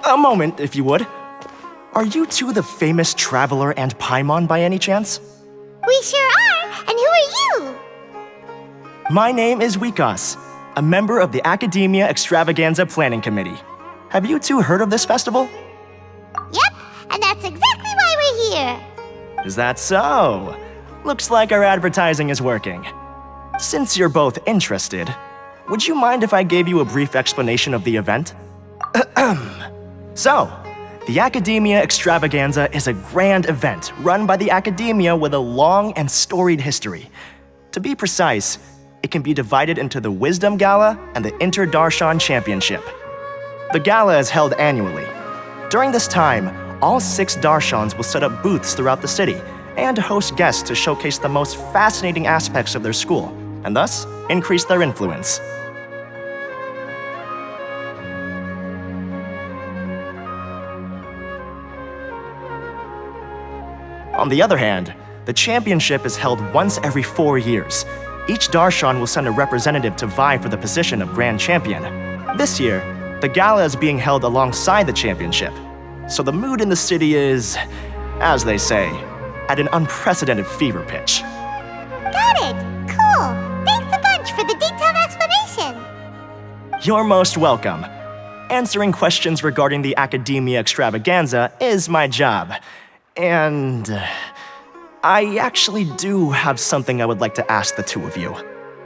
A moment, if you would. Are you two the famous Traveler and Paimon by any chance? We sure are, and who are you? My name is Wikas, a member of the Academia Extravaganza Planning Committee. Have you two heard of this festival? Yep, and that's exactly why we're here. Is that so? Looks like our advertising is working. Since you're both interested, would you mind if I gave you a brief explanation of the event? So, the Academia Extravaganza is a grand event run by the Academia with a long and storied history. To be precise, it can be divided into the Wisdom Gala and the Interdarshana Championship. The gala is held annually. During this time, all 6 Darshans will set up booths throughout the city and host guests to showcase the most fascinating aspects of their school, and thus increase their influence. On the other hand, the championship is held once every 4 years. Each Darshan will send a representative to vie for the position of Grand Champion. This year, the gala is being held alongside the championship, so the mood in the city is, as they say, at an unprecedented fever pitch. Got it! Cool! Thanks a bunch for the detailed explanation! You're most welcome. Answering questions regarding the Academia Extravaganza is my job. And I actually do have something I would like to ask the two of you.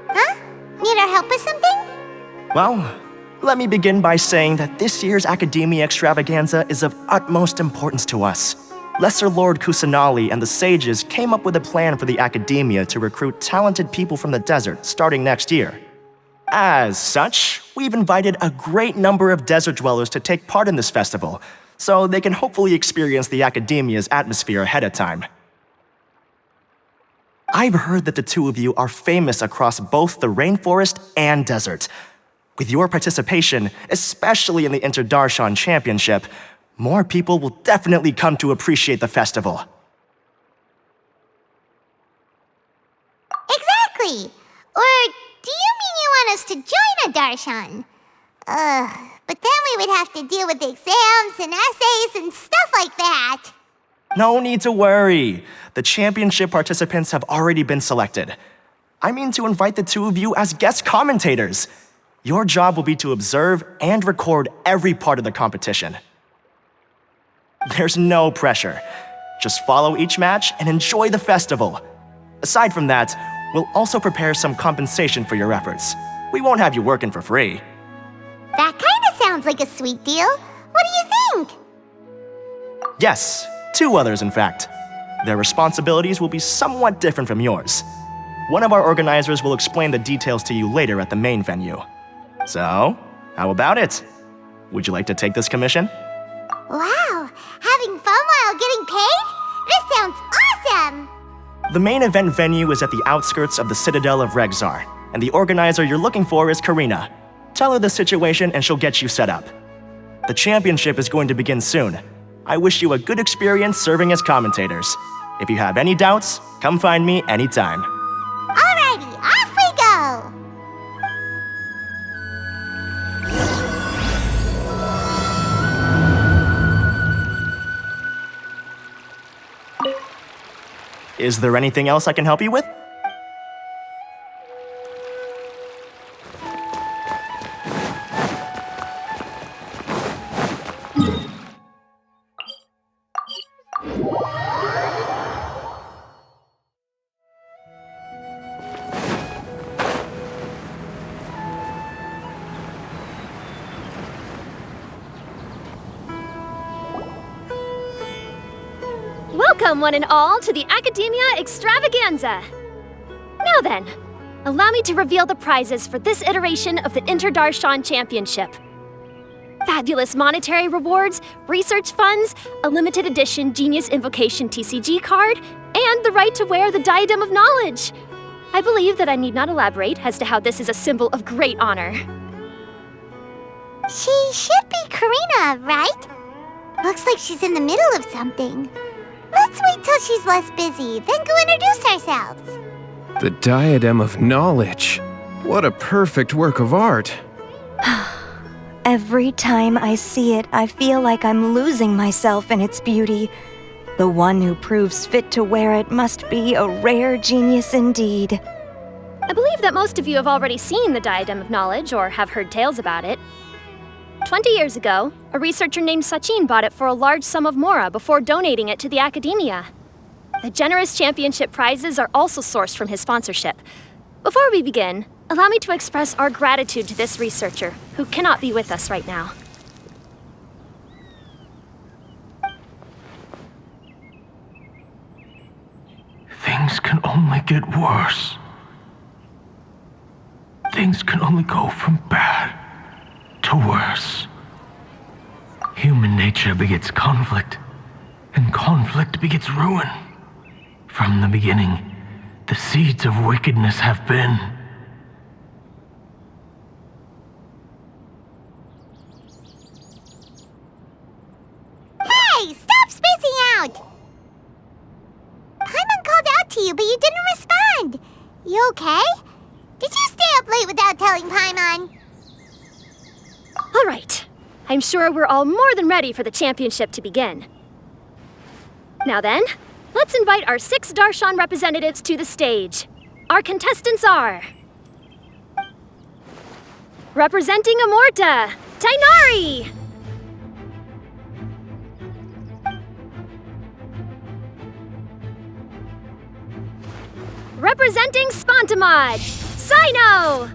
Huh? Need our help with something? Well, let me begin by saying that this year's Academia Extravaganza is of utmost importance to us. Lesser Lord Kusanali and the sages came up with a plan for the Academia to recruit talented people from the desert starting next year. As such, we've invited a great number of desert dwellers to take part in this festival, so they can hopefully experience the Academia's atmosphere ahead of time. I've heard that the two of you are famous across both the rainforest and desert. With your participation, especially in the Interdarshana Championship, more people will definitely come to appreciate the festival. Exactly! Or do you mean you want us to join a Darshan? But then we would have to deal with exams and essays and stuff like that. No need to worry. The championship participants have already been selected. I mean to invite the two of you as guest commentators. Your job will be to observe and record every part of the competition. There's no pressure. Just follow each match and enjoy the festival. Aside from that, we'll also prepare some compensation for your efforts. We won't have you working for free. That kinda sounds like a sweet deal. What do you think? Yes, 2 others in fact. Their responsibilities will be somewhat different from yours. One of our organizers will explain the details to you later at the main venue. So, how about it? Would you like to take this commission? Wow, having fun while getting paid? This sounds awesome! The main event venue is at the outskirts of the Citadel of Regzar, and the organizer you're looking for is Karina. Tell her the situation and she'll get you set up. The championship is going to begin soon. I wish you a good experience serving as commentators. If you have any doubts, come find me anytime. Alrighty, off we go! Is there anything else I can help you with? Welcome, one and all, to the Academia Extravaganza! Now then, allow me to reveal the prizes for this iteration of the Interdarshana Championship. Fabulous monetary rewards, research funds, a limited edition Genius Invocation TCG card, and the right to wear the Diadem of Knowledge. I believe that I need not elaborate as to how this is a symbol of great honor. She should be Karina, right? Looks like she's in the middle of something. Let's wait till she's less busy, then go introduce ourselves. The Diadem of Knowledge. What a perfect work of art. Every time I see it, I feel like I'm losing myself in its beauty. The one who proves fit to wear it must be a rare genius indeed. I believe that most of you have already seen the Diadem of Knowledge or have heard tales about it. 20 years ago, a researcher named Sachin bought it for a large sum of mora before donating it to the Academia. The generous championship prizes are also sourced from his sponsorship. Before we begin, allow me to express our gratitude to this researcher, who cannot be with us right now. Things can only get worse. Things can only go from bad to worse. Human nature begets conflict, and conflict begets ruin. From the beginning, the seeds of wickedness have been. Hey, stop spacing out! Paimon called out to you, but you didn't respond. You okay? Did you stay up late without telling Paimon? All right. I'm sure we're all more than ready for the championship to begin. Now then, let's invite our 6 Darshan representatives to the stage. Our contestants are... representing Amorta, Tainari! Representing Spontamod, Sino!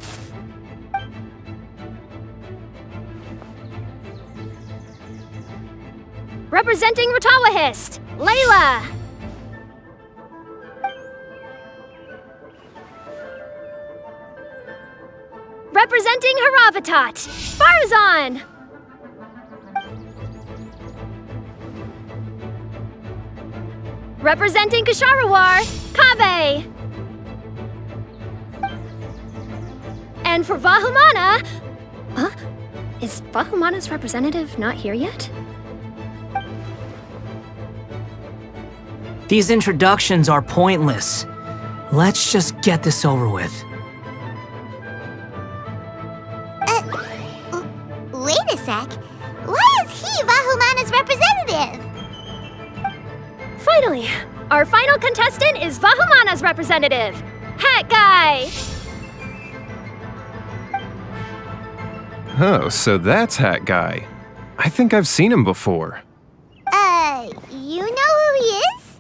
Representing Ratawahist, Layla! Representing Haravatat, Farzan! Representing Kasharawar, Kaveh! And for Vahumana... Huh? Is Vahumana's representative not here yet? These introductions are pointless. Let's just get this over with. Wait a sec. Why is he Vahumana's representative? Finally, our final contestant is Vahumana's representative, Hat Guy! Oh, so that's Hat Guy. I think I've seen him before. You know who he is?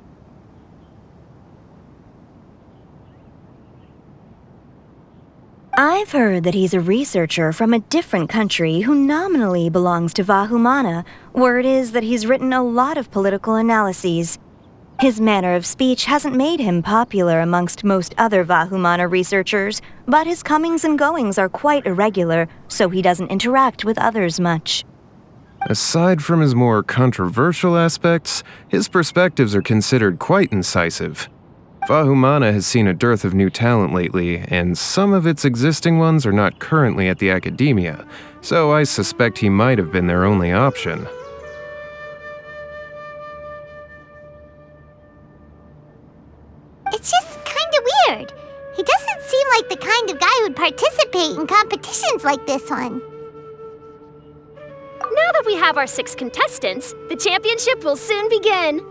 I've heard that he's a researcher from a different country who nominally belongs to Vahumana. Word is that he's written a lot of political analyses. His manner of speech hasn't made him popular amongst most other Vahumana researchers, but his comings and goings are quite irregular, so he doesn't interact with others much. Aside from his more controversial aspects, his perspectives are considered quite incisive. Vahumana has seen a dearth of new talent lately, and some of its existing ones are not currently at the Academia, so I suspect he might have been their only option. It's just kinda weird. He doesn't seem like the kind of guy who'd participate in competitions like this one. Now that we have our 6 contestants, the championship will soon begin.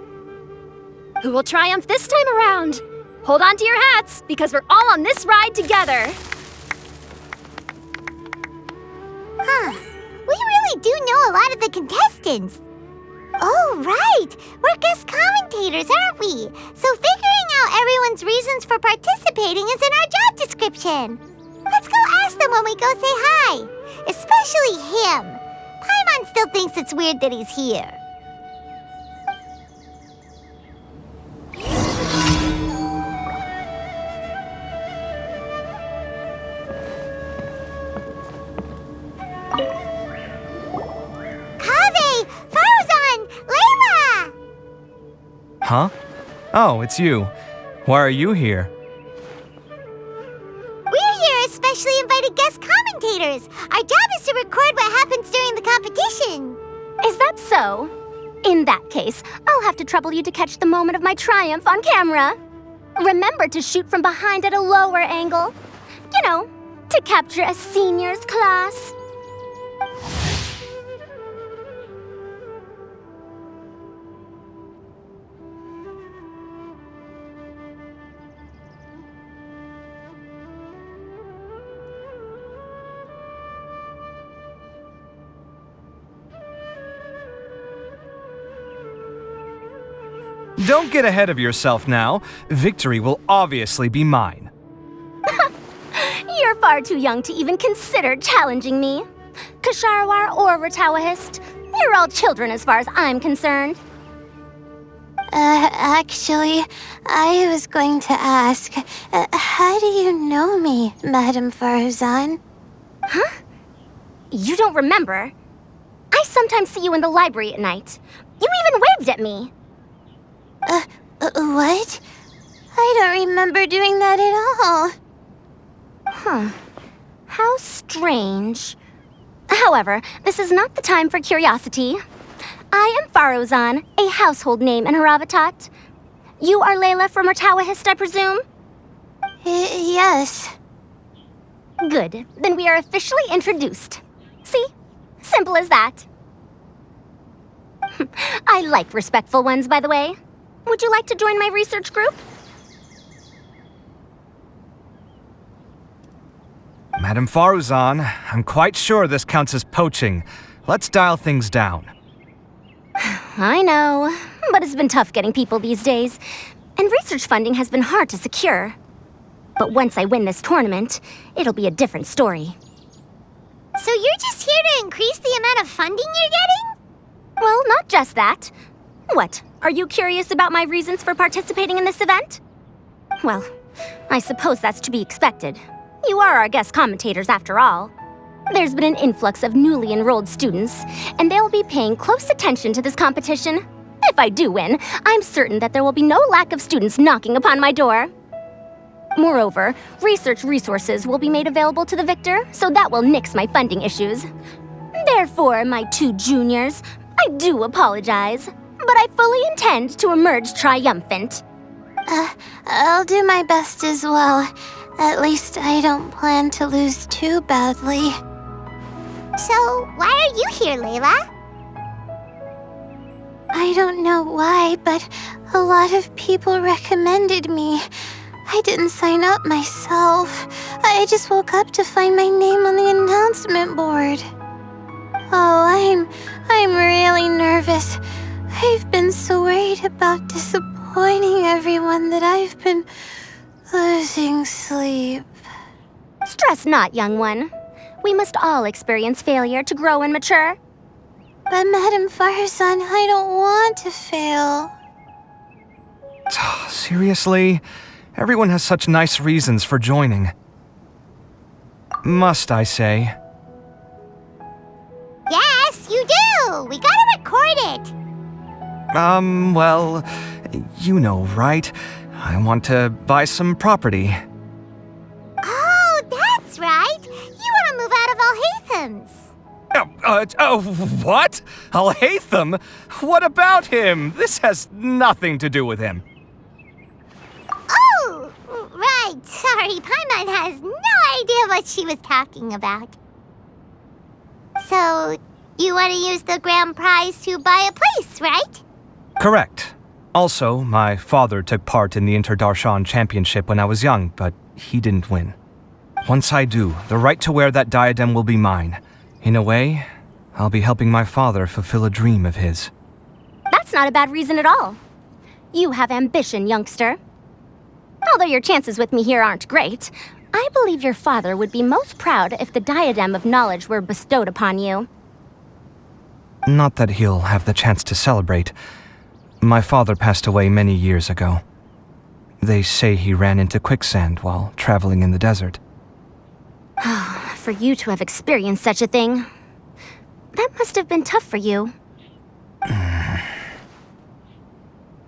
Who will triumph this time around? Hold on to your hats, because we're all on this ride together. Huh. We really do know a lot of the contestants. Oh, right! We're guest commentators, aren't we? So figuring out everyone's reasons for participating is in our job description. Let's go ask them when we go say hi. Especially him. Paimon still thinks it's weird that he's here. Kaveh! Farzan! Layla! Huh? Oh, it's you. Why are you here? We're here as specially invited guest commentators. Our job is to record what happens during the competition. Is that so? In that case, I'll have to trouble you to catch the moment of my triumph on camera. Remember to shoot from behind at a lower angle. You know, to capture a seniors class. Don't get ahead of yourself now. Victory will obviously be mine. You're far too young to even consider challenging me. Kasharawar or Ratawahist, you're all children as far as I'm concerned. Actually, I was going to ask, how do you know me, Madame Faruzan? Huh? You don't remember? I sometimes see you in the library at night. You even waved at me. What? I don't remember doing that at all. Huh. How strange. However, this is not the time for curiosity. I am Faruzan, a household name in Haravatat. You are Layla from Ratawahist, I presume? Yes. Good. Then we are officially introduced. See? Simple as that. I like respectful ones, by the way. Would you like to join my research group? Madame Faruzan, I'm quite sure this counts as poaching. Let's dial things down. I know, but it's been tough getting people these days, and research funding has been hard to secure. But once I win this tournament, it'll be a different story. So you're just here to increase the amount of funding you're getting? Well, not just that. What, are you curious about my reasons for participating in this event? Well, I suppose that's to be expected. You are our guest commentators after all. There's been an influx of newly enrolled students, and they'll be paying close attention to this competition. If I do win, I'm certain that there will be no lack of students knocking upon my door. Moreover, research resources will be made available to the victor, so that will nix my funding issues. Therefore, my two juniors, I do apologize, but I fully intend to emerge triumphant. I'll do my best as well. At least I don't plan to lose too badly. So, why are you here, Layla? I don't know why, but a lot of people recommended me. I didn't sign up myself. I just woke up to find my name on the announcement board. Oh, I'm really nervous. I've been so worried about disappointing everyone that I've been losing sleep. Stress not, young one. We must all experience failure to grow and mature. But Madame Faruzan, I don't want to fail. Seriously? Everyone has such nice reasons for joining. Must I say? Yes, you do! We gotta record it! Well, you know, right? I want to buy some property. Oh, that's right! You want to move out of Alhatham's. What? Alhaitham? What about him? This has nothing to do with him. Oh, right. Sorry, Paimon has no idea what she was talking about. So, you want to use the grand prize to buy a place, right? Correct. Also, my father took part in the Interdarshana championship when I was young, but he didn't win. Once I do, the right to wear that diadem will be mine. In a way, I'll be helping my father fulfill a dream of his. That's not a bad reason at all. You have ambition, youngster. Although your chances with me here aren't great, I believe your father would be most proud if the diadem of knowledge were bestowed upon you. Not that he'll have the chance to celebrate. My father passed away many years ago. They say he ran into quicksand while traveling in the desert. For you to have experienced such a thing, that must have been tough for you.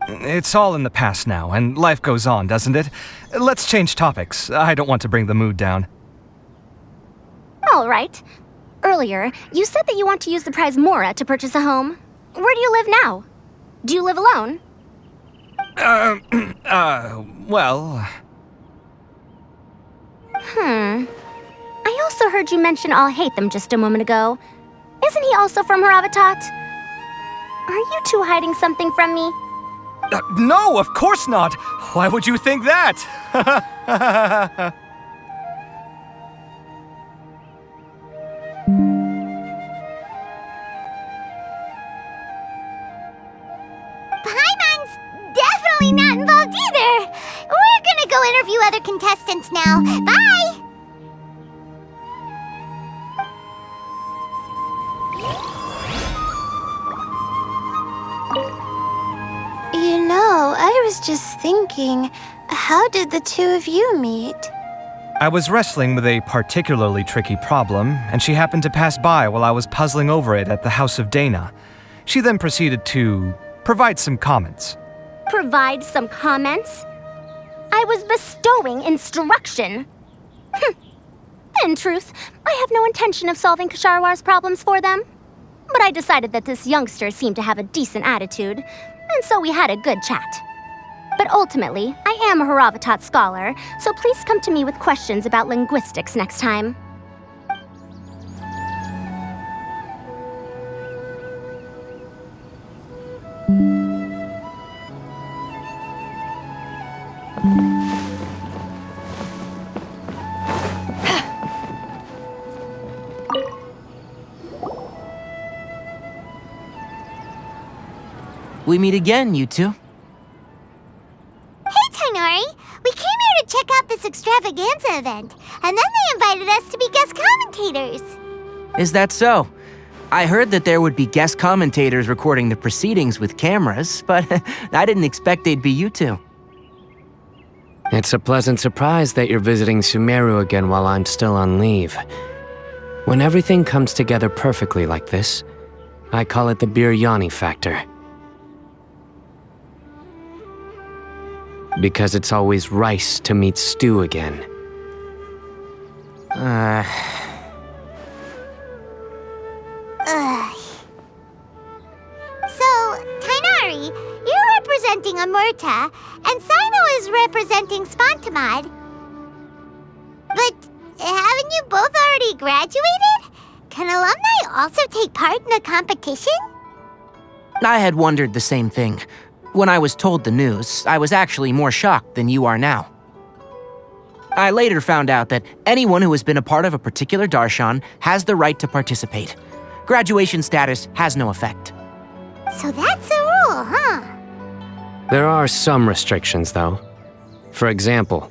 It's all in the past now, and life goes on, doesn't it? Let's change topics. I don't want to bring the mood down. All right. Earlier, you said that you want to use the prize Mora to purchase a home. Where do you live now? Do you live alone? Well... I also heard you mention Alhaitham just a moment ago. Isn't he also from Haravatat? Are you two hiding something from me? No, of course not! Why would you think that? Paimon's interview other contestants now. Bye! You know, I was just thinking, how did the two of you meet? I was wrestling with a particularly tricky problem, and she happened to pass by while I was puzzling over it at the House of Dana. She then proceeded to provide some comments. Provide some comments? I was bestowing instruction. In truth, I have no intention of solving Ksharowar's problems for them. But I decided that this youngster seemed to have a decent attitude, and so we had a good chat. But ultimately, I am a Haravatat scholar, so please come to me with questions about linguistics next time. We meet again, you two. Hey, Tainari! We came here to check out this extravaganza event, and then they invited us to be guest commentators. Is that so? I heard that there would be guest commentators recording the proceedings with cameras, but I didn't expect they'd be you two. It's a pleasant surprise that you're visiting Sumeru again while I'm still on leave. When everything comes together perfectly like this, I call it the biryani factor. Because it's always rice to meet stew again. Ugh. So, Tainari, you're representing Amurta, and Sino is representing Spantamad. But haven't you both already graduated? Can alumni also take part in a competition? I had wondered the same thing. When I was told the news, I was actually more shocked than you are now. I later found out that anyone who has been a part of a particular darshan has the right to participate. Graduation status has no effect. So that's a rule, huh? There are some restrictions, though. For example,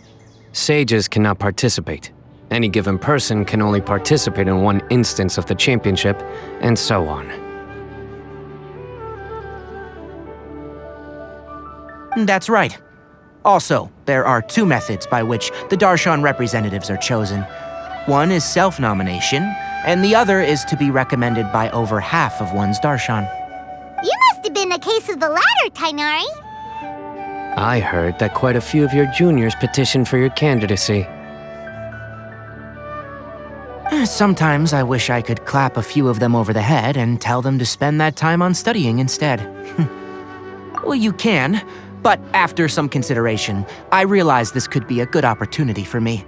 sages cannot participate. Any given person can only participate in one instance of the championship, and so on. That's right. Also, there are two methods by which the darshan representatives are chosen. One is self-nomination, and the other is to be recommended by over half of one's darshan. You must have been a case of the latter, Tainari. I heard that quite a few of your juniors petitioned for your candidacy. Sometimes I wish I could clap a few of them over the head and tell them to spend that time on studying instead. Well, you can, but after some consideration, I realized this could be a good opportunity for me.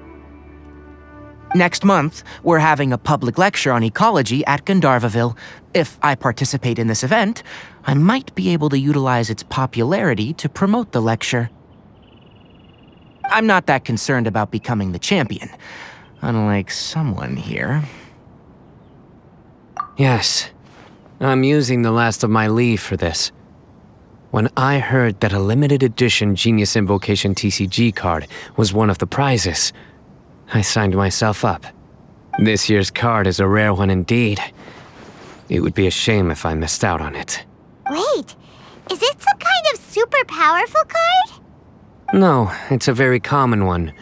Next month, we're having a public lecture on ecology at Gandharvaville. If I participate in this event, I might be able to utilize its popularity to promote the lecture. I'm not that concerned about becoming the champion, unlike someone here. Yes, I'm using the last of my leave for this. When I heard that a limited edition Genius Invocation TCG card was one of the prizes, I signed myself up. This year's card is a rare one indeed. It would be a shame if I missed out on it. Wait, is it some kind of super powerful card? No, it's a very common one.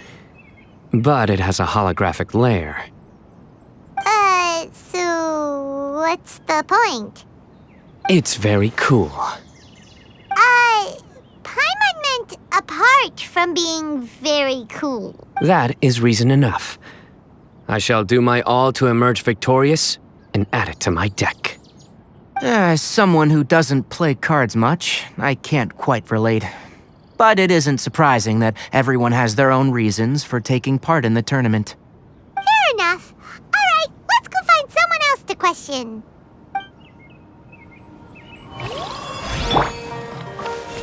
But it has a holographic layer. So what's the point? It's very cool. Paimon meant apart from being very cool. That is reason enough. I shall do my all to emerge victorious and add it to my deck. As someone who doesn't play cards much, I can't quite relate. But it isn't surprising that everyone has their own reasons for taking part in the tournament. Fair enough. Alright, let's go find someone else to question.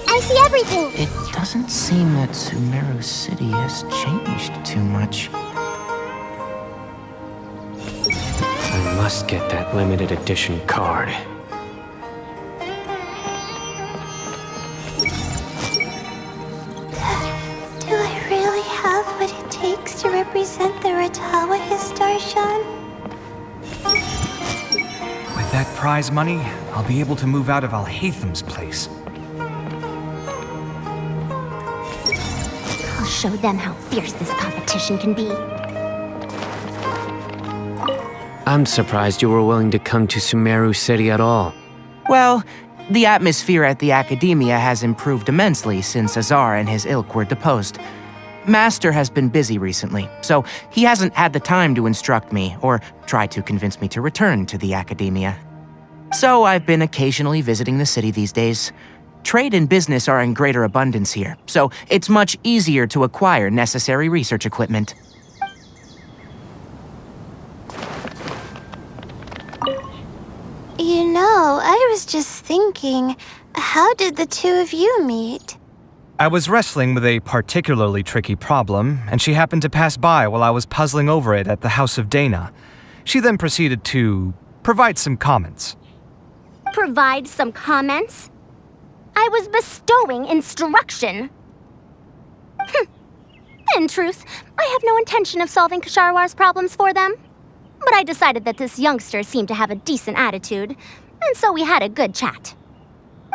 I see everything. It doesn't seem that Sumeru City has changed too much. I must get that limited edition card. Do I really have that prize money, I'll be able to move out of Alhatham's place. I'll show them how fierce this competition can be. I'm surprised you were willing to come to Sumeru City at all. Well, the atmosphere at the Academia has improved immensely since Azar and his ilk were deposed. Master has been busy recently, so he hasn't had the time to instruct me or try to convince me to return to the Academia. So I've been occasionally visiting the city these days. Trade and business are in greater abundance here, so it's much easier to acquire necessary research equipment. You know, I was just thinking, how did the two of you meet? I was wrestling with a particularly tricky problem, and she happened to pass by while I was puzzling over it at the House of Dana. She then proceeded to provide some comments. Provide some comments? I was bestowing instruction. In truth, I have no intention of solving Ksharowar's problems for them. But I decided that this youngster seemed to have a decent attitude, and so we had a good chat.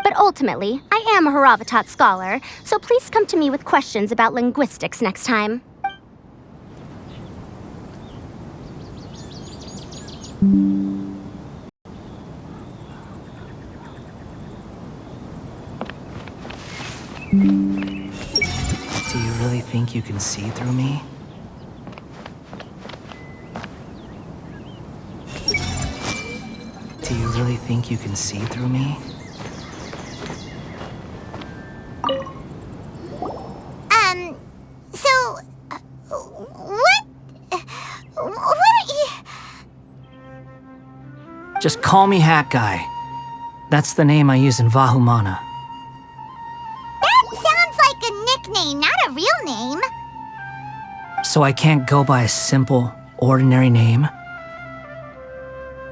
But ultimately, I am a Haravatat scholar, so please come to me with questions about linguistics next time. Do you really think you can see through me? Do you really think you can see through me? What are you... Just call me Hat Guy. That's the name I use in Vahumana. That sounds like a nickname, not a real name. So I can't go by a simple, ordinary name?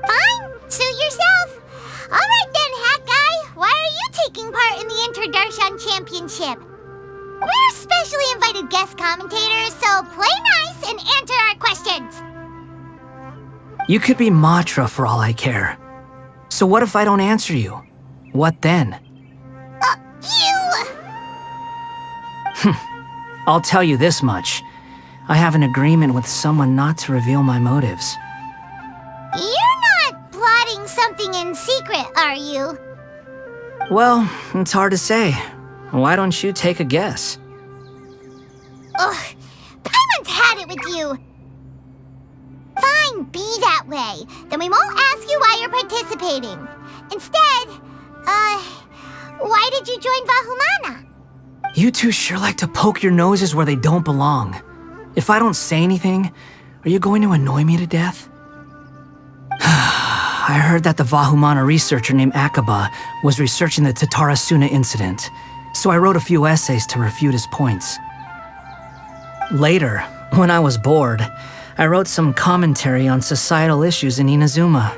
Fine, suit yourself. Alright then, Hat Guy. Why are you taking part in the Interdarshana Championship? We're specially invited guest commentators, so play nice and answer our questions. You could be Matra for all I care. So what if I don't answer you? What then? I'll tell you this much. I have an agreement with someone not to reveal my motives. You're not plotting something in secret, are you? Well, it's hard to say. Why don't you take a guess? Ugh, Paimon's had it with you. Fine, be that way. Then we won't ask you why you're participating. Instead, why did you join Vahumana? You two sure like to poke your noses where they don't belong. If I don't say anything, are you going to annoy me to death? I heard that the Vahumana researcher named Akaba was researching the Tatarasuna incident, so I wrote a few essays to refute his points. Later, when I was bored, I wrote some commentary on societal issues in Inazuma.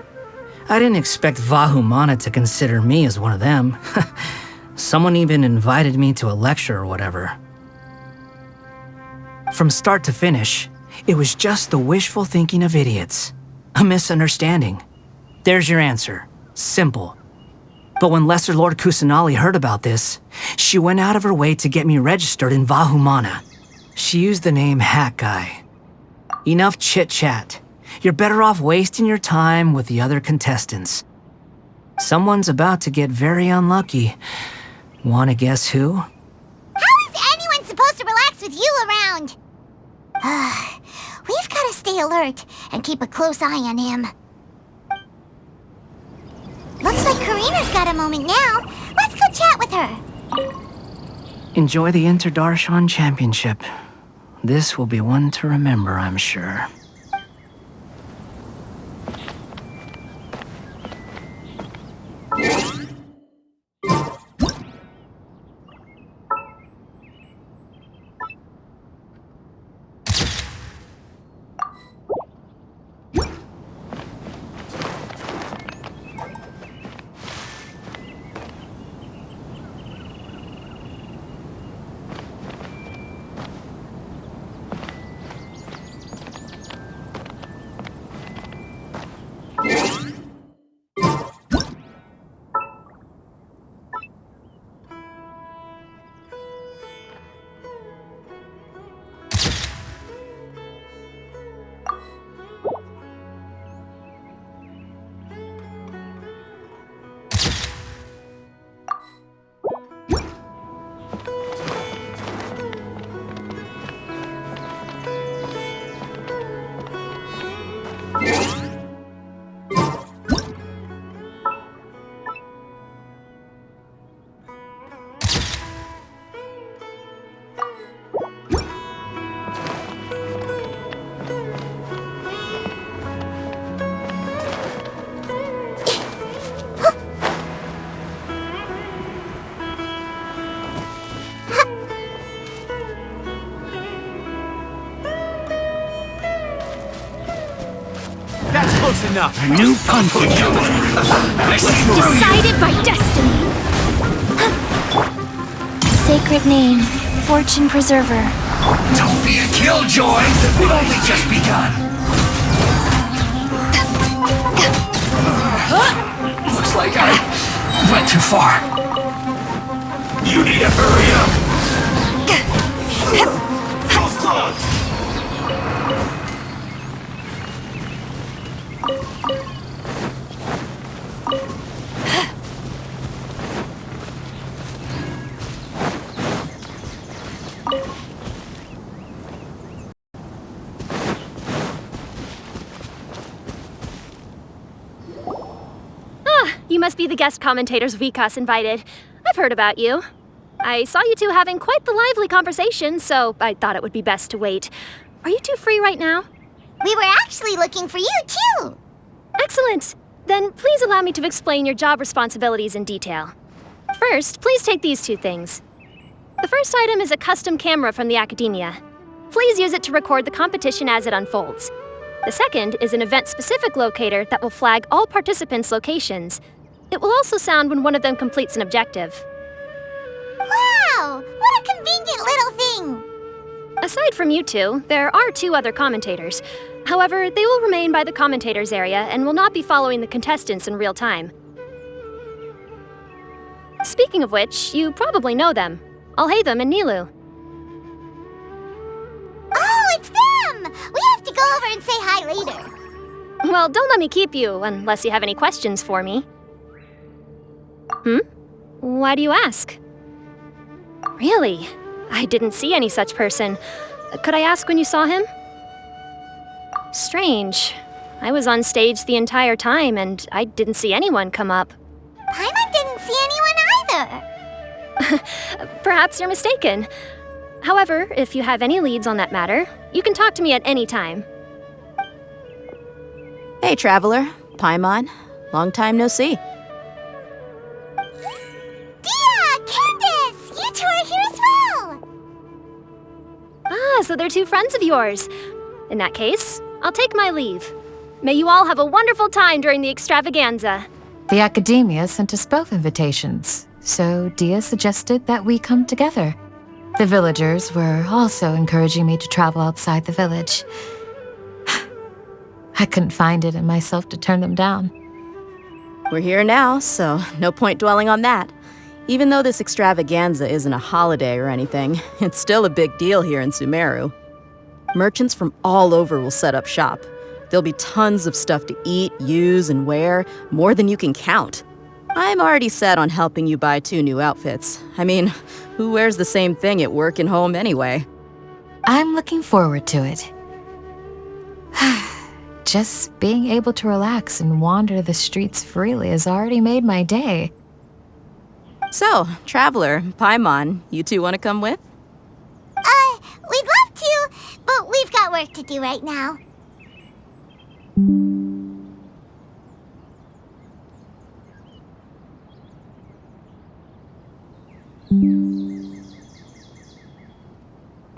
I didn't expect Vahumana to consider me as one of them. Someone even invited me to a lecture or whatever. From start to finish, it was just the wishful thinking of idiots. A misunderstanding. There's your answer. Simple. But when Lesser Lord Kusanali heard about this, she went out of her way to get me registered in Vahumana. She used the name Hat Guy. Enough chit-chat. You're better off wasting your time with the other contestants. Someone's about to get very unlucky. Wanna guess who? How is anyone supposed to relax with you around? We've gotta stay alert and keep a close eye on him. Looks like Karina's got a moment now. Let's go chat with her. Enjoy the Interdarshana Championship. This will be one to remember, I'm sure. That's close enough. A new pumpkin. Decided by destiny. Sacred name, Fortune Preserver. Don't be a killjoy. We've only just begun. Looks like I went too far. You need to hurry up. You must be the guest commentators Vikas invited. I've heard about you. I saw you two having quite the lively conversation, so I thought it would be best to wait. Are you two free right now? We were actually looking for you, too. Excellent. Then please allow me to explain your job responsibilities in detail. First, please take these two things. The first item is a custom camera from the Academia. Please use it to record the competition as it unfolds. The second is an event-specific locator that will flag all participants' locations. It will also sound when one of them completes an objective. Wow! What a convenient little thing! Aside from you two, there are two other commentators. However, they will remain by the commentators area and will not be following the contestants in real time. Speaking of which, you probably know them. Alhaitham and Nilu. Oh, it's them! We have to go over and say hi later. Well, don't let me keep you, unless you have any questions for me. Why do you ask? Really? I didn't see any such person. Could I ask when you saw him? Strange. I was on stage the entire time, and I didn't see anyone come up. Paimon didn't see anyone either. Perhaps you're mistaken. However, if you have any leads on that matter, you can talk to me at any time. Hey, Traveler. Paimon. Long time no see. Dia! Candace! You two are here as well! Ah, so they're two friends of yours. In that case, I'll take my leave. May you all have a wonderful time during the extravaganza. The Academia sent us both invitations, so Dia suggested that we come together. The villagers were also encouraging me to travel outside the village. I couldn't find it in myself to turn them down. We're here now, so no point dwelling on that. Even though this extravaganza isn't a holiday or anything, it's still a big deal here in Sumeru. Merchants from all over will set up shop. There'll be tons of stuff to eat, use, and wear, more than you can count. I'm already set on helping you buy 2 new outfits. I mean, who wears the same thing at work and home anyway? I'm looking forward to it. Just being able to relax and wander the streets freely has already made my day. So, Traveler, Paimon, you two want to come with? We'd love to, but we've got work to do right now.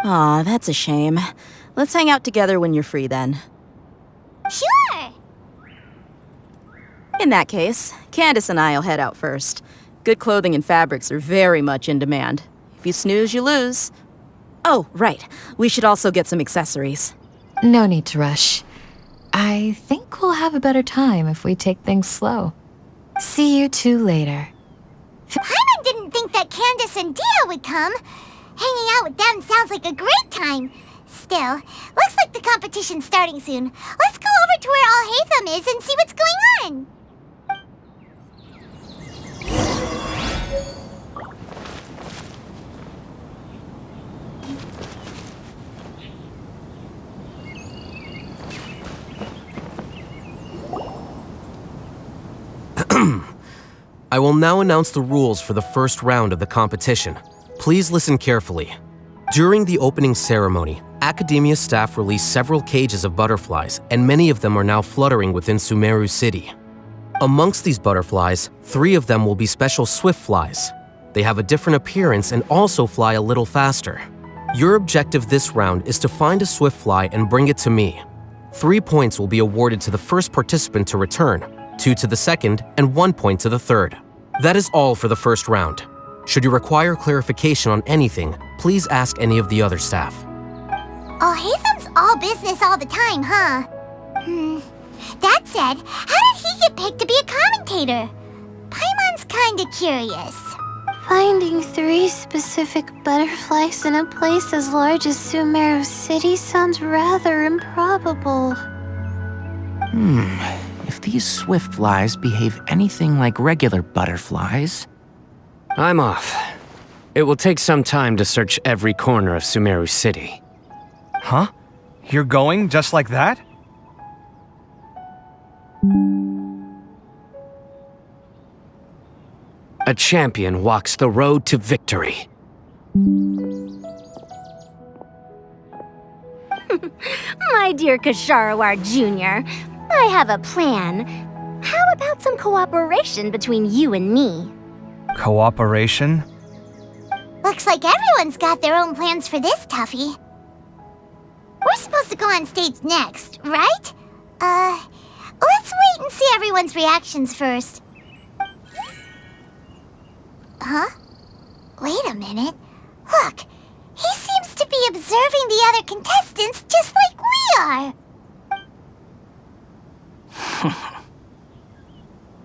Aw, that's a shame. Let's hang out together when you're free then. Sure! In that case, Candace and I'll head out first. Good clothing and fabrics are very much in demand. If you snooze, you lose. Oh, right. We should also get some accessories. No need to rush. I think we'll have a better time if we take things slow. See you two later. Paimon didn't think that Candace and Dia would come. Hanging out with them sounds like a great time. Still, looks like the competition's starting soon. Let's go over to where Alhaitham is and see what's going on. I will now announce the rules for the first round of the competition. Please listen carefully. During the opening ceremony, Academia staff released several cages of butterflies, and many of them are now fluttering within Sumeru City. Amongst these butterflies, 3 of them will be special swift flies. They have a different appearance and also fly a little faster. Your objective this round is to find a swift fly and bring it to me. 3 points will be awarded to the first participant to return, 2 to the second, and 1 point to the third. That is all for the first round. Should you require clarification on anything, please ask any of the other staff. Oh, Hatham's all business all the time, huh? That said, how did he get picked to be a commentator? Paimon's kinda curious. Finding 3 specific butterflies in a place as large as Sumeru City sounds rather improbable. If these swift flies behave anything like regular butterflies... I'm off. It will take some time to search every corner of Sumeru City. Huh? You're going just like that? A champion walks the road to victory. My dear Kasharawar Jr., I have a plan. How about some cooperation between you and me? Cooperation? Looks like everyone's got their own plans for this, Tuffy. We're supposed to go on stage next, right? Let's wait and see everyone's reactions first. Huh? Wait a minute. Look, he seems to be observing the other contestants just like we are.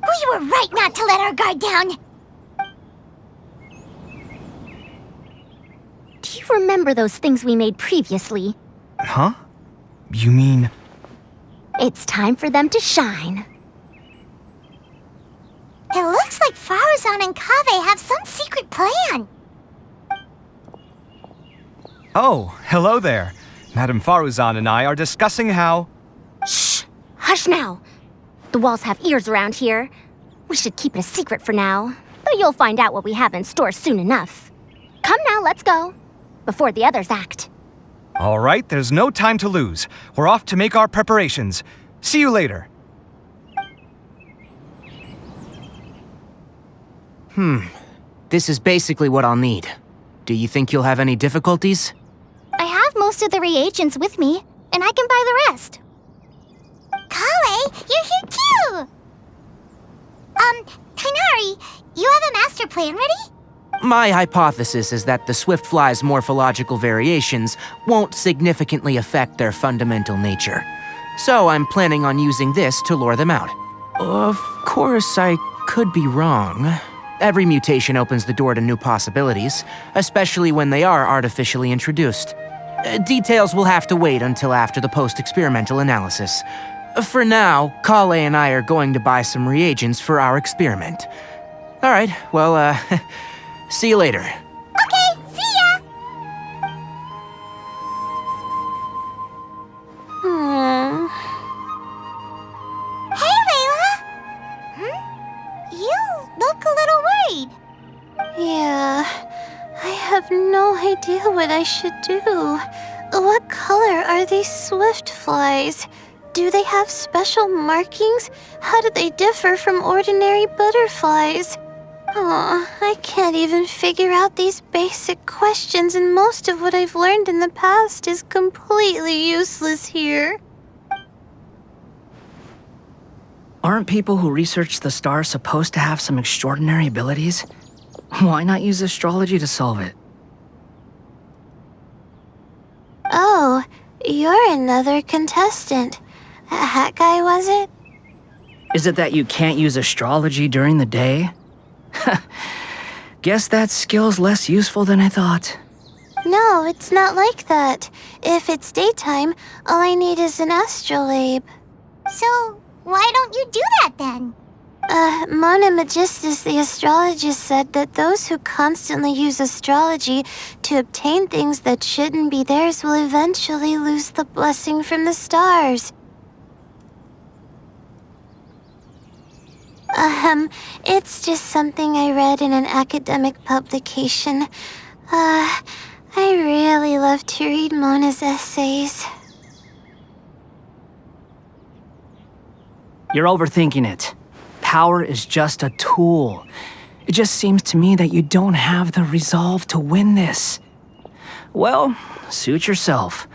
We were right not to let our guard down. Do you remember those things we made previously? Huh? You mean... It's time for them to shine. It looks like Faruzan and Kaveh have some secret plan. Oh, hello there. Madame Faruzan and I are discussing how... Shh! Hush now! The walls have ears around here. We should keep it a secret for now, but you'll find out what we have in store soon enough. Come now, let's go. Before the others act. All right, there's no time to lose. We're off to make our preparations. See you later. This is basically what I'll need. Do you think you'll have any difficulties? I have most of the reagents with me, and I can buy the rest. Kale, you're here too! Tainari, you have a master plan ready? My hypothesis is that the swift fly's morphological variations won't significantly affect their fundamental nature. So I'm planning on using this to lure them out. Of course, I could be wrong. Every mutation opens the door to new possibilities, especially when they are artificially introduced. Details will have to wait until after the post-experimental analysis. For now, Kale and I are going to buy some reagents for our experiment. All right, well, see you later. Okay, see ya! Hey, Layla! You look a little worried. Yeah, I have no idea what I should do. What color are these swift flies? Do they have special markings? How do they differ from ordinary butterflies? I can't even figure out these basic questions, and most of what I've learned in the past is completely useless here. Aren't people who research the stars supposed to have some extraordinary abilities? Why not use astrology to solve it? Oh, you're another contestant. Hat guy, was it? Is it that you can't use astrology during the day? Guess that skill's less useful than I thought. No, it's not like that. If it's daytime, all I need is an astrolabe. So, why don't you do that then? Mona Magistus, the astrologist, said that those who constantly use astrology to obtain things that shouldn't be theirs will eventually lose the blessing from the stars. It's just something I read in an academic publication. I really love to read Mona's essays. You're overthinking it. Power is just a tool. It just seems to me that you don't have the resolve to win this. Well, suit yourself.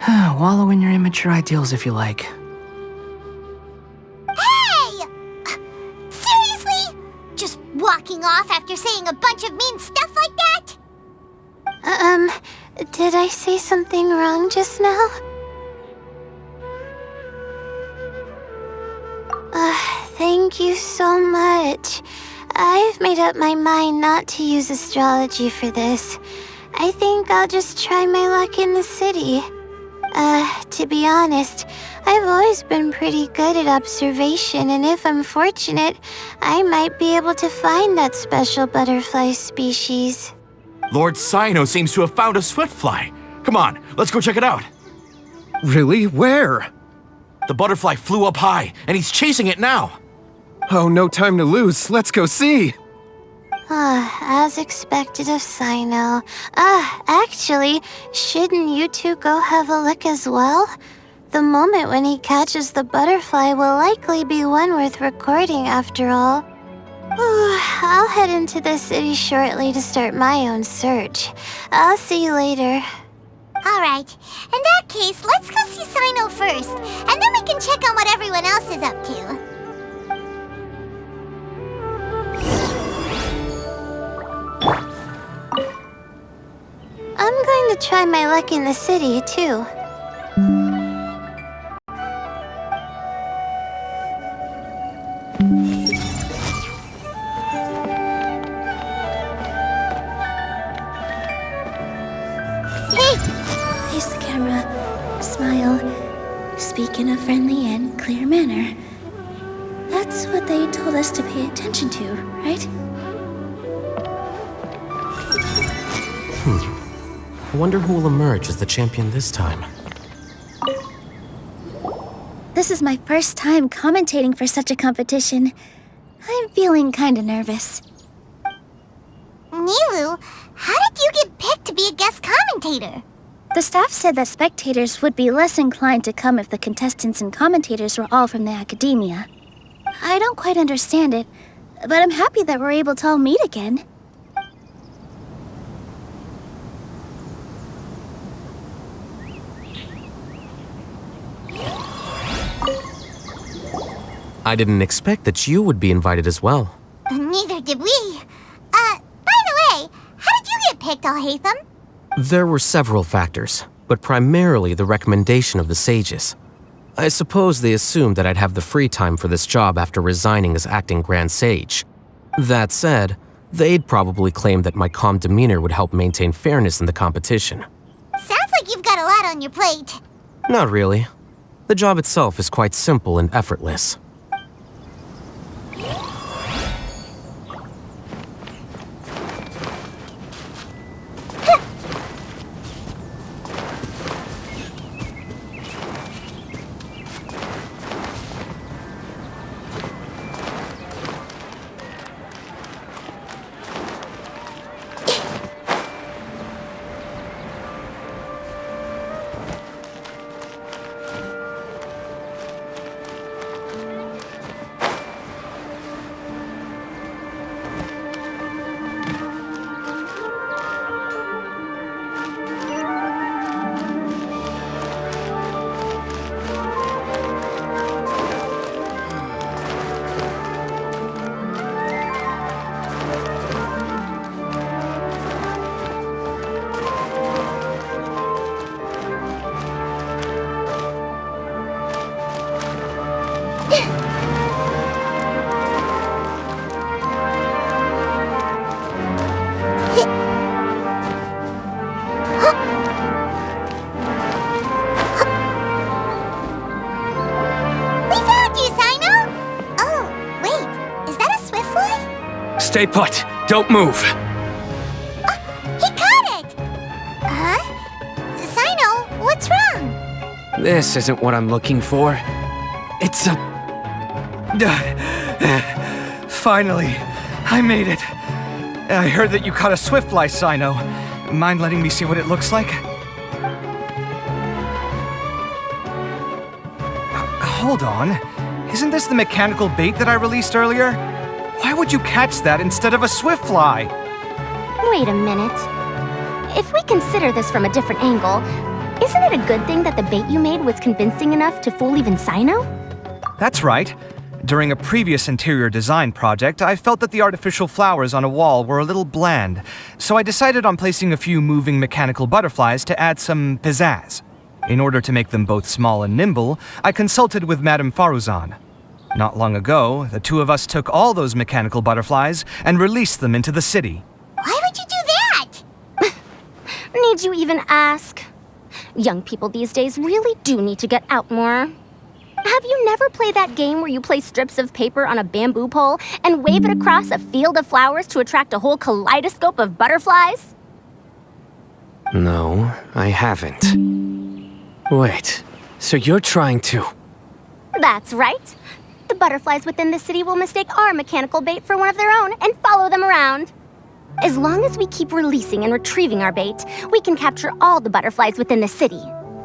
Wallow in your immature ideals if you like. Hey! Seriously? Just walking off after saying a bunch of mean stuff like that? Did I say something wrong just now? Thank you so much. I've made up my mind not to use astrology for this. I think I'll just try my luck in the city. To be honest, I've always been pretty good at observation, and if I'm fortunate, I might be able to find that special butterfly species. Lord Sino seems to have found a swiftfly. Come on, let's go check it out. Really? Where? The butterfly flew up high, and he's chasing it now. Oh, no time to lose. Let's go see. As expected of Sino. Actually, shouldn't you two go have a look as well? The moment when he catches the butterfly will likely be one worth recording after all. I'll head into the city shortly to start my own search. I'll see you later. Alright, in that case, let's go see Sino first, and then we can check on what everyone else is up to. I'm going to try my luck in the city, too. Hey! Face the camera. Smile. Speak in a friendly and clear manner. That's what they told us to pay attention to, right? I wonder who will emerge as the champion this time. This is my first time commentating for such a competition. I'm feeling kinda nervous. Nilu, how did you get picked to be a guest commentator? The staff said that spectators would be less inclined to come if the contestants and commentators were all from the academia. I don't quite understand it, but I'm happy that we're able to all meet again. I didn't expect that you would be invited as well. Neither did we. By the way, how did you get picked, Alhaitham? There were several factors, but primarily the recommendation of the sages. I suppose they assumed that I'd have the free time for this job after resigning as acting Grand Sage. That said, they'd probably claim that my calm demeanor would help maintain fairness in the competition. Sounds like you've got a lot on your plate. Not really. The job itself is quite simple and effortless. Stay put. Don't move. He caught it! Huh? Sino, what's wrong? This isn't what I'm looking for. It's a... Finally, I made it. I heard that you caught a swiftfly, Sino. Mind letting me see what it looks like? Hold on. Isn't this the mechanical bait that I released earlier? Why would you catch that instead of a swiftfly? Wait a minute. If we consider this from a different angle, Isn't it a good thing that the bait you made was convincing enough to fool even Sino? That's right. During a previous interior design project, I felt that the artificial flowers on a wall were a little bland, so I decided on placing a few moving mechanical butterflies to add some pizzazz. In order to make them both small and nimble, I consulted with Madame Faruzan. Not long ago, the two of us took all those mechanical butterflies and released them into the city. Why would you do that? Need you even ask? Young people these days really do need to get out more. Have you never played that game where you place strips of paper on a bamboo pole and wave it across a field of flowers to attract a whole kaleidoscope of butterflies? No, I haven't. Wait, so you're trying to... That's right. The butterflies within the city will mistake our mechanical bait for one of their own and follow them around. As long as we keep releasing and retrieving our bait, we can capture all the butterflies within the city.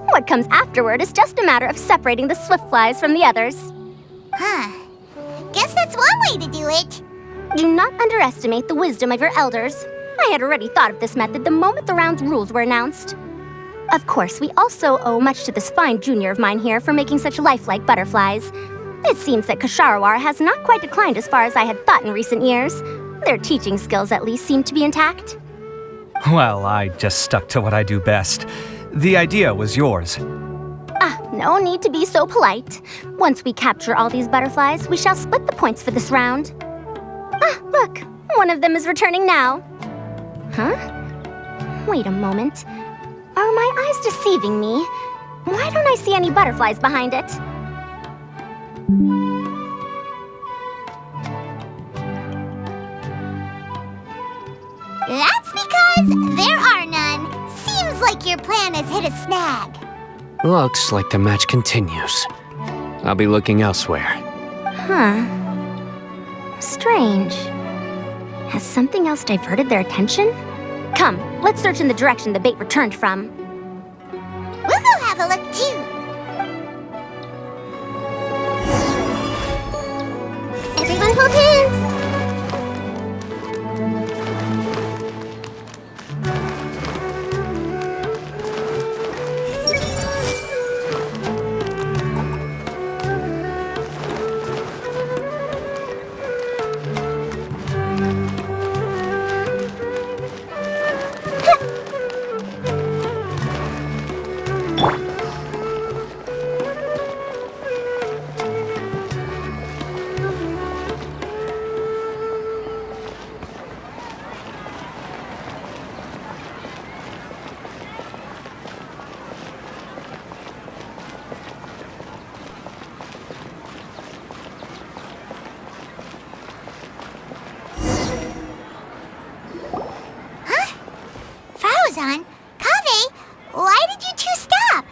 What comes afterward is just a matter of separating the swift flies from the others. Huh. Guess that's one way to do it. Do not underestimate the wisdom of your elders. I had already thought of this method the moment the round's rules were announced. Of course, we also owe much to this fine junior of mine here for making such lifelike butterflies. It seems that Kasharawar has not quite declined as far as I had thought in recent years. Their teaching skills at least seem to be intact. Well, I just stuck to what I do best. The idea was yours. No need to be so polite. Once we capture all these butterflies, we shall split the points for this round. Look, one of them is returning now. Huh? Wait a moment. Are my eyes deceiving me? Why don't I see any butterflies behind it? That's because there are none. Seems like your plan has hit a snag. Looks like the match continues. I'll be looking elsewhere. Huh. Strange. Has something else diverted their attention? Come, let's search in the direction the bait returned from. We'll go have a look too. Everyone hold hands! Faruzan, Kaveh, why did you two stop?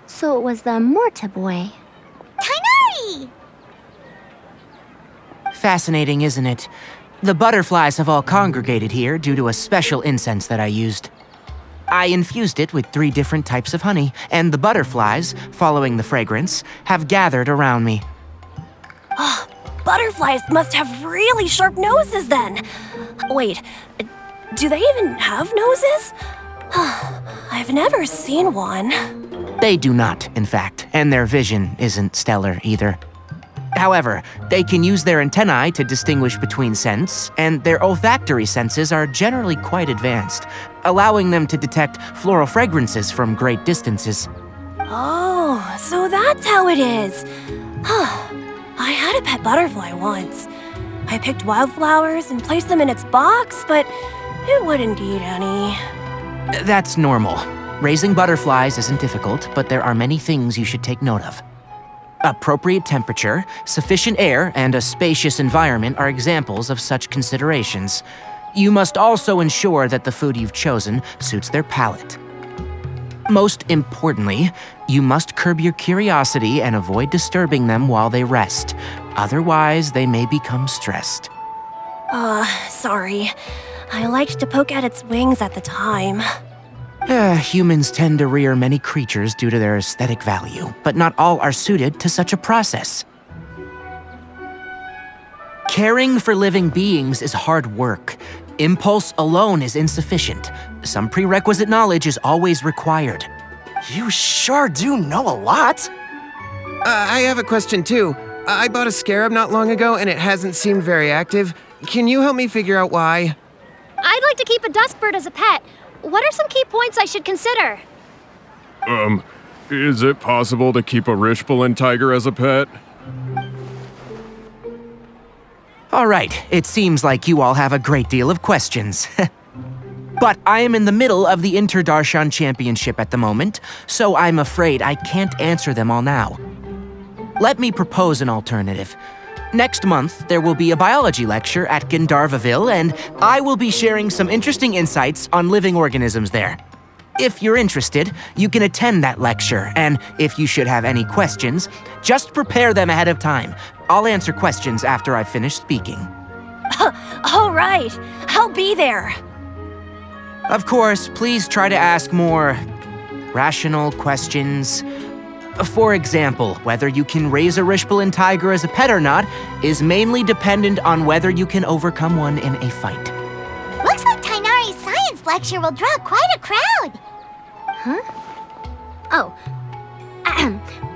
So it was the Morta boy. Tainari! Fascinating, isn't it? The butterflies have all congregated here due to a special incense that I used. I infused it with 3 different types of honey, and the butterflies, following the fragrance, have gathered around me. Butterflies must have really sharp noses then. Wait, do they even have noses? I've never seen one. They do not, in fact, and their vision isn't stellar either. However, they can use their antennae to distinguish between scents, and their olfactory senses are generally quite advanced, allowing them to detect floral fragrances from great distances. Oh, so that's how it is. I had a pet butterfly once. I picked wildflowers and placed them in its box, but it wouldn't eat any. That's normal. Raising butterflies isn't difficult, but there are many things you should take note of. Appropriate temperature, sufficient air, and a spacious environment are examples of such considerations. You must also ensure that the food you've chosen suits their palate. Most importantly, you must curb your curiosity and avoid disturbing them while they rest. Otherwise, they may become stressed. Sorry. I liked to poke at its wings at the time. Humans tend to rear many creatures due to their aesthetic value, but not all are suited to such a process. Caring for living beings is hard work. Impulse alone is insufficient. some prerequisite knowledge is always required. You sure do know a lot. I have a question too. I bought a scarab not long ago and it hasn't seemed very active. Can you help me figure out why? I'd like to keep a duskbird as a pet. What are some key points I should consider? Is it possible to keep a Rishbalin tiger as a pet? All right, it seems like you all have a great deal of questions. But I am in the middle of the Interdarshana Championship at the moment, so I'm afraid I can't answer them all now. Let me propose an alternative. Next month, there will be a biology lecture at Gandharvaville, and I will be sharing some interesting insights on living organisms there. If you're interested, you can attend that lecture, and if you should have any questions, just prepare them ahead of time. I'll answer questions after I've finished speaking. All right, I'll be there. Of course, please try to ask more rational questions. For example, whether you can raise a Rishbalin tiger as a pet or not is mainly dependent on whether you can overcome one in a fight. Looks like Tainari's science lecture will draw quite a crowd. Huh? Oh.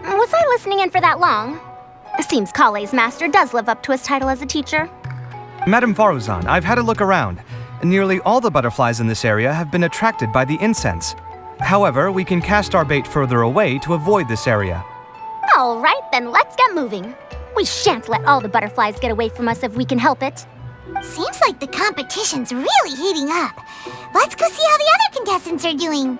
Was I listening in for that long? Seems Kale's master does live up to his title as a teacher. Madame Faruzan, I've had a look around. Nearly all the butterflies in this area have been attracted by the incense. However, we can cast our bait further away to avoid this area. All right, then let's get moving. We shan't let all the butterflies get away from us if we can help it. Seems like the competition's really heating up. Let's go see how the other contestants are doing.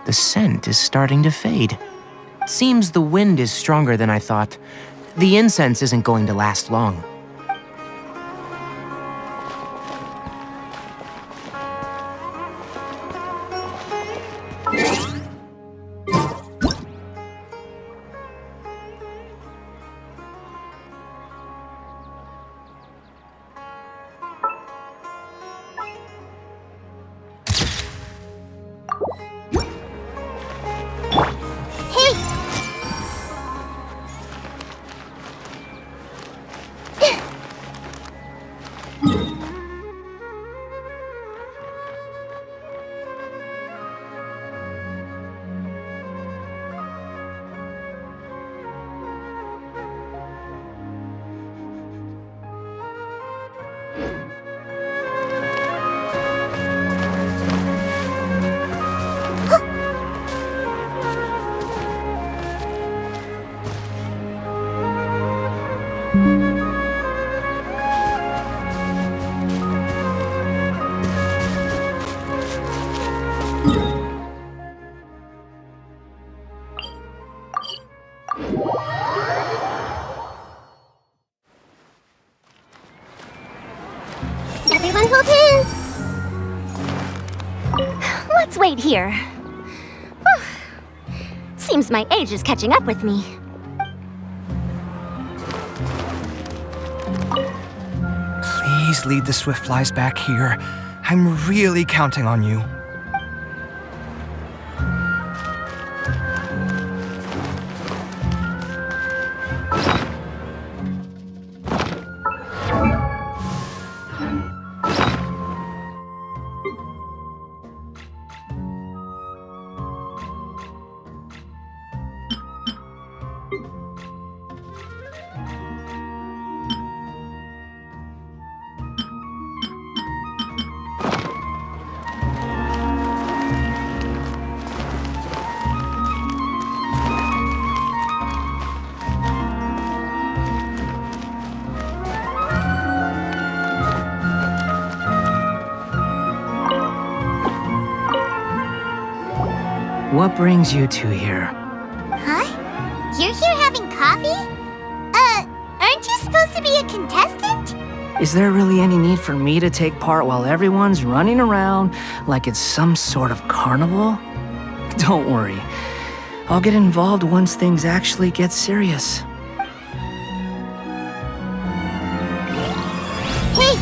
The scent is starting to fade. Seems the wind is stronger than I thought. The incense isn't going to last long. Everyone hold hands. Let's wait here. Whew. Seems my age is catching up with me. Please lead the Swiftflies back here. I'm really counting on you. What brings you two here? Huh? You're here having coffee? Aren't you supposed to be a contestant? Is there really any need for me to take part while everyone's running around like it's some sort of carnival? Don't worry. I'll get involved once things actually get serious. Hey!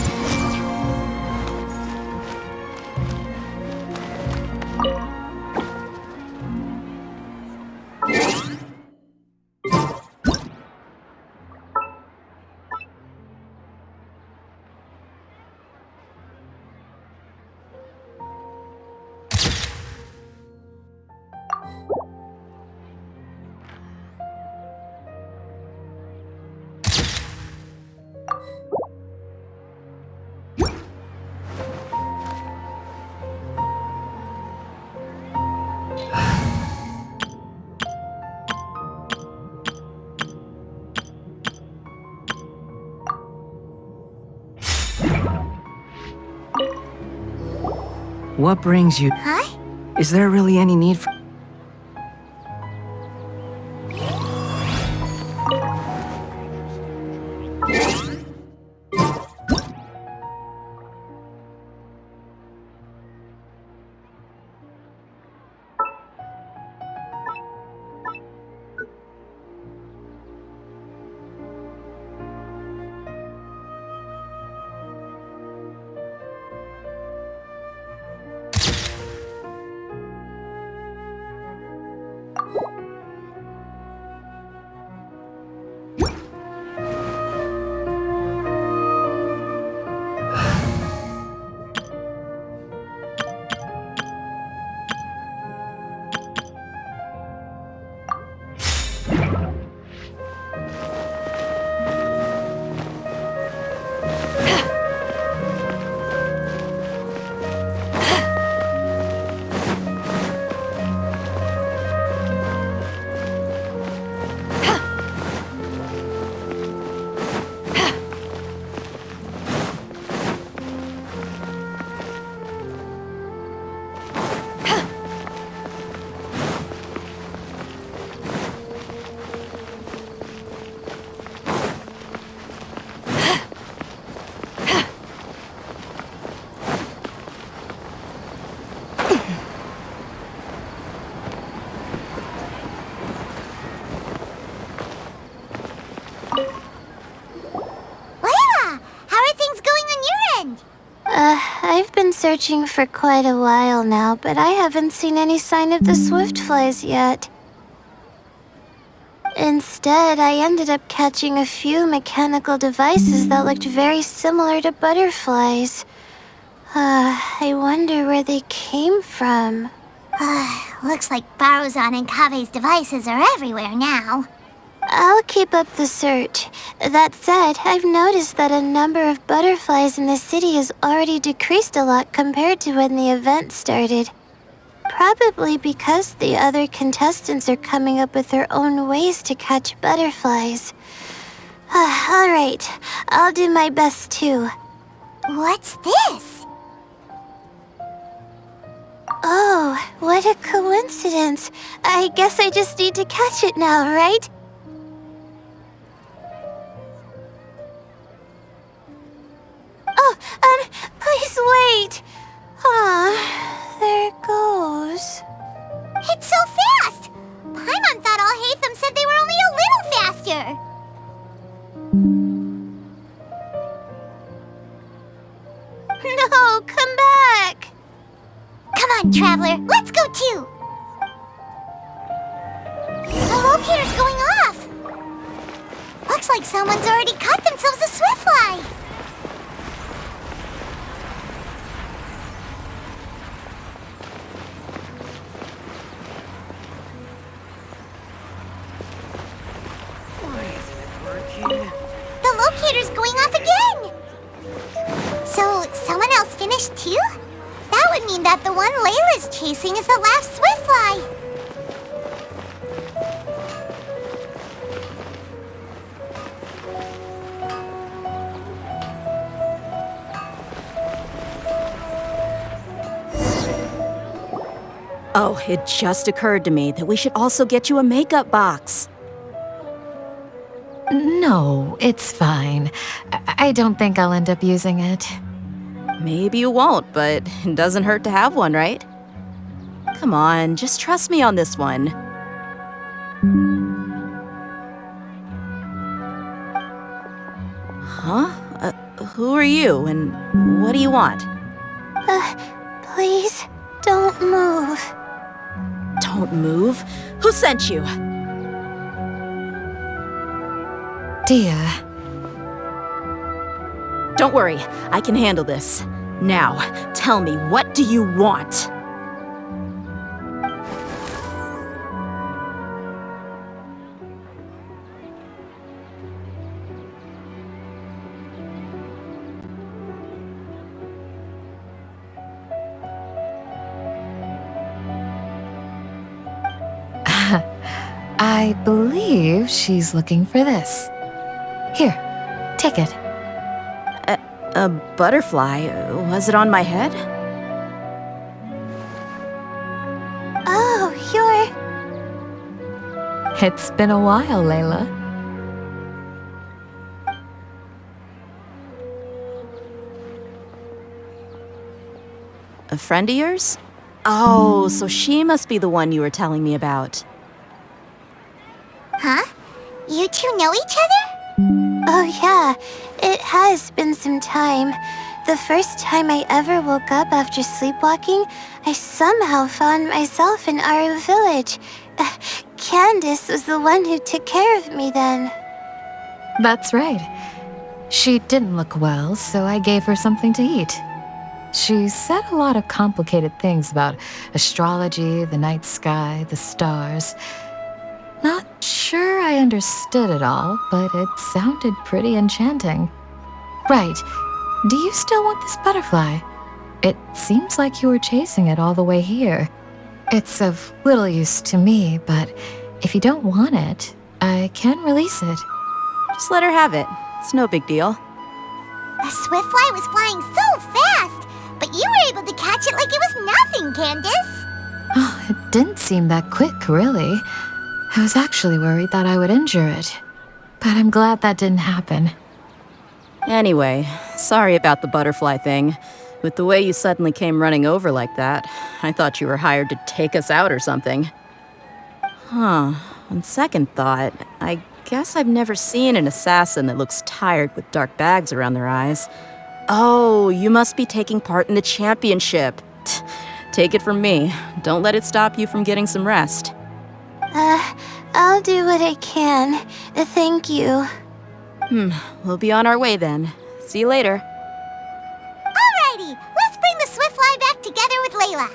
What brings you... Huh? Is there really any need for... I've been searching for quite a while now, but I haven't seen any sign of the swiftflies yet. Instead, I ended up catching a few mechanical devices that looked very similar to butterflies. I wonder where they came from. Looks like Baruzan and Kave's devices are everywhere now. I'll keep up the search. That said, I've noticed that a number of butterflies in the city has already decreased a lot compared to when the event started. Probably because the other contestants are coming up with their own ways to catch butterflies. Alright, I'll do my best too. What's this? Oh, what a coincidence. I guess I just need to catch it now, right? Oh, please wait. There it goes. It's so fast! Paimon thought all Hatham said they were only a little faster. No, come back! Come on, Traveler, let's go too! The locator's going off! Looks like someone's already caught themselves a swiftfly! The locator's going off again! So, someone else finished too? That would mean that the one Layla's chasing is the last swiftfly. Oh, it just occurred to me that we should also get you a makeup box. No, it's fine. I don't think I'll end up using it. Maybe you won't, but it doesn't hurt to have one, right? Come on, just trust me on this one. Huh? Who are you, and what do you want? Please, don't move. Don't move? Who sent you? Dia. Don't worry, I can handle this. Now, tell me, what do you want? I believe she's looking for this. Here, take it. A butterfly? Was it on my head? It's been a while, Layla. A friend of yours? Oh, so she must be the one you were telling me about. Huh? You two know each other? Oh yeah, it has been some time. The first time I ever woke up after sleepwalking, I somehow found myself in Aru village. Candace was the one who took care of me then. That's right. She didn't look well, so I gave her something to eat. She said a lot of complicated things about astrology, the night sky, the stars. Not sure I understood it all, but it sounded pretty enchanting. Right. Do you still want this butterfly? It seems like you were chasing it all the way here. It's of little use to me, but if you don't want it, I can release it. Just let her have it. It's no big deal. The Swiftfly was flying so fast, but you were able to catch it like it was nothing, Candace. Oh, it didn't seem that quick, really. I was actually worried that I would injure it, but I'm glad that didn't happen. Anyway, sorry about the butterfly thing. With the way you suddenly came running over like that, I thought you were hired to take us out or something. Huh, on second thought, I guess I've never seen an assassin that looks tired with dark bags around their eyes. Oh, you must be taking part in the championship. Take it from me, don't let it stop you from getting some rest. I'll do what I can. Thank you. We'll be on our way then. See you later. Alrighty, let's bring the Swiftfly back together with Layla.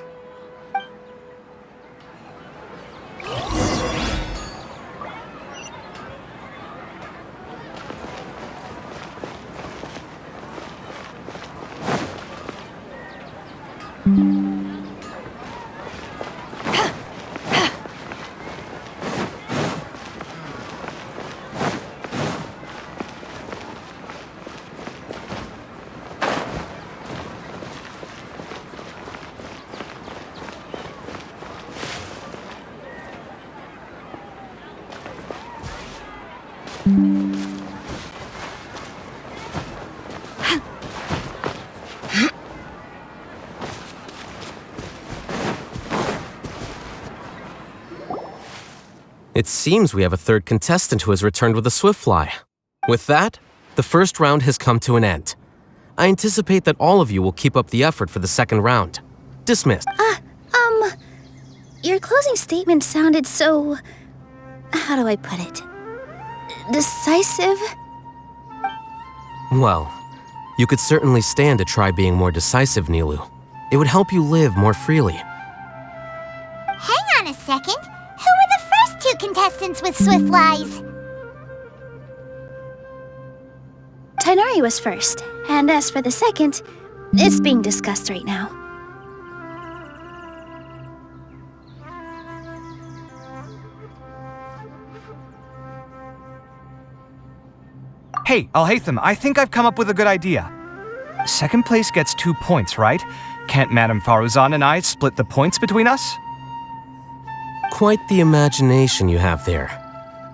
It seems we have a third contestant who has returned with a Swiftfly. With that, the first round has come to an end. I anticipate that all of you will keep up the effort for the second round. Dismissed. Your closing statement sounded so... how do I put it? Decisive? Well, you could certainly stand to try being more decisive, Nilu. It would help you live more freely. Hang on a second. Who were the first two contestants with Swiftflies? Tainari was first, and as for the second, it's being discussed right now. Hey, Alhaitham, I think I've come up with a good idea. Second place gets 2 points, right? Can't Madame Faruzan and I split the points between us? Quite the imagination you have there.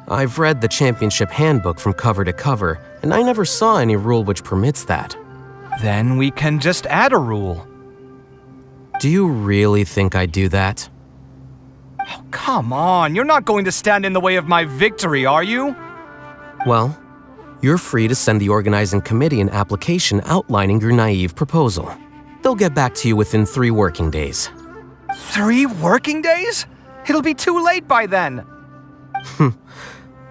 I've read the championship handbook from cover to cover, and I never saw any rule which permits that. Then we can just add a rule. Do you really think I'd do that? Oh, come on, you're not going to stand in the way of my victory, are you? Well, you're free to send the organizing committee an application outlining your naive proposal. They'll get back to you within 3 working days. 3 working days? It'll be too late by then.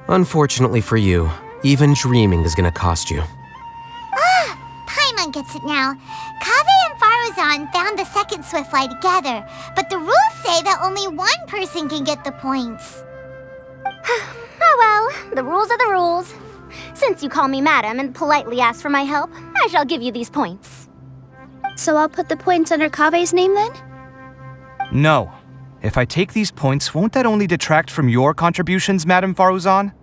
Unfortunately for you, even dreaming is gonna cost you. Paimon gets it now. Kaveh and Faruzan found the second Swiftfly together, but the rules say that only one person can get the points. Oh well, the rules are the rules. Since you call me madam and politely ask for my help, I shall give you these points. So I'll put the points under Kaveh's name then? No. If I take these points, won't that only detract from your contributions, Madame Faruzan?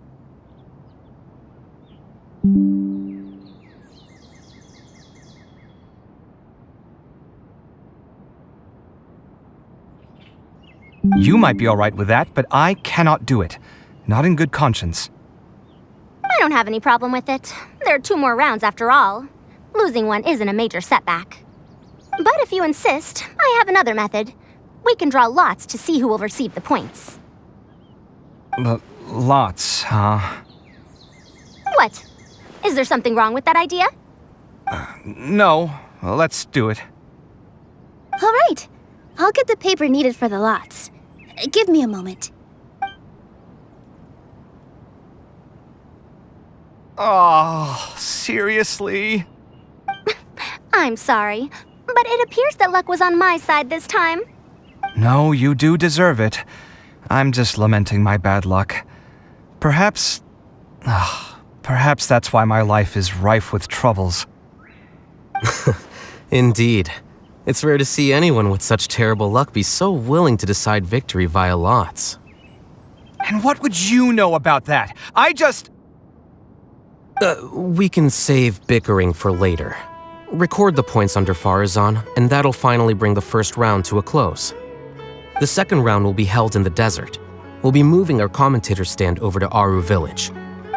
You might be alright with that, but I cannot do it. Not in good conscience. I don't have any problem with it. There are 2 more rounds after all. Losing one isn't a major setback. But if you insist, I have another method. We can draw lots to see who will receive the points. Lots, huh? What? Is there something wrong with that idea? No. Well, let's do it. All right. I'll get the paper needed for the lots. Give me a moment. Oh, seriously? I'm sorry, but it appears that luck was on my side this time. No, you do deserve it. I'm just lamenting my bad luck. Perhaps that's why my life is rife with troubles. Indeed. It's rare to see anyone with such terrible luck be so willing to decide victory via lots. And what would you know about that? We can save bickering for later. Record the points under Farazan, and that'll finally bring the first round to a close. The second round will be held in the desert. We'll be moving our commentator stand over to Aru Village.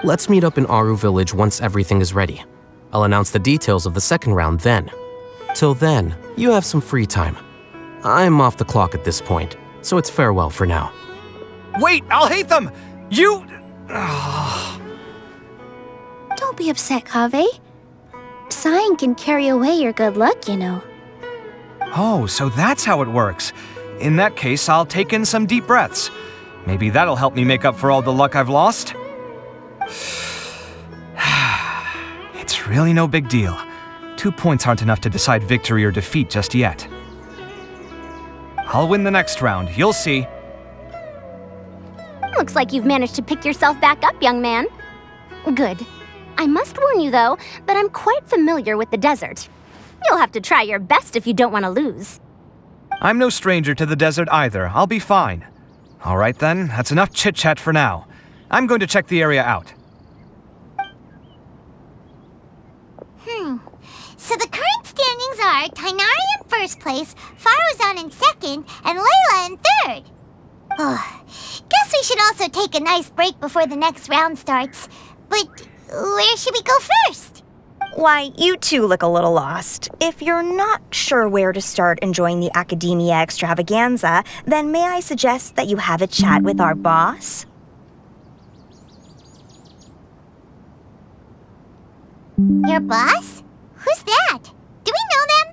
Let's meet up in Aru Village once everything is ready. I'll announce the details of the second round then. Till then, you have some free time. I'm off the clock at this point, so it's farewell for now. Wait, I'll hate them! You... Don't be upset, Kaveh. Sighing can carry away your good luck, you know. Oh, so that's how it works. In that case, I'll take in some deep breaths. Maybe that'll help me make up for all the luck I've lost. It's really no big deal. 2 points aren't enough to decide victory or defeat just yet. I'll win the next round, you'll see. Looks like you've managed to pick yourself back up, young man. Good. I must warn you, though, that I'm quite familiar with the desert. You'll have to try your best if you don't want to lose. I'm no stranger to the desert either. I'll be fine. All right then, that's enough chit-chat for now. I'm going to check the area out. So the current standings are Tainari in first place, Faruzan in second, and Layla in third. Guess we should also take a nice break before the next round starts. But where should we go first? Why, you two look a little lost. If you're not sure where to start enjoying the Academia Extravaganza, then may I suggest that you have a chat with our boss? Your boss? Who's that? Do we know them?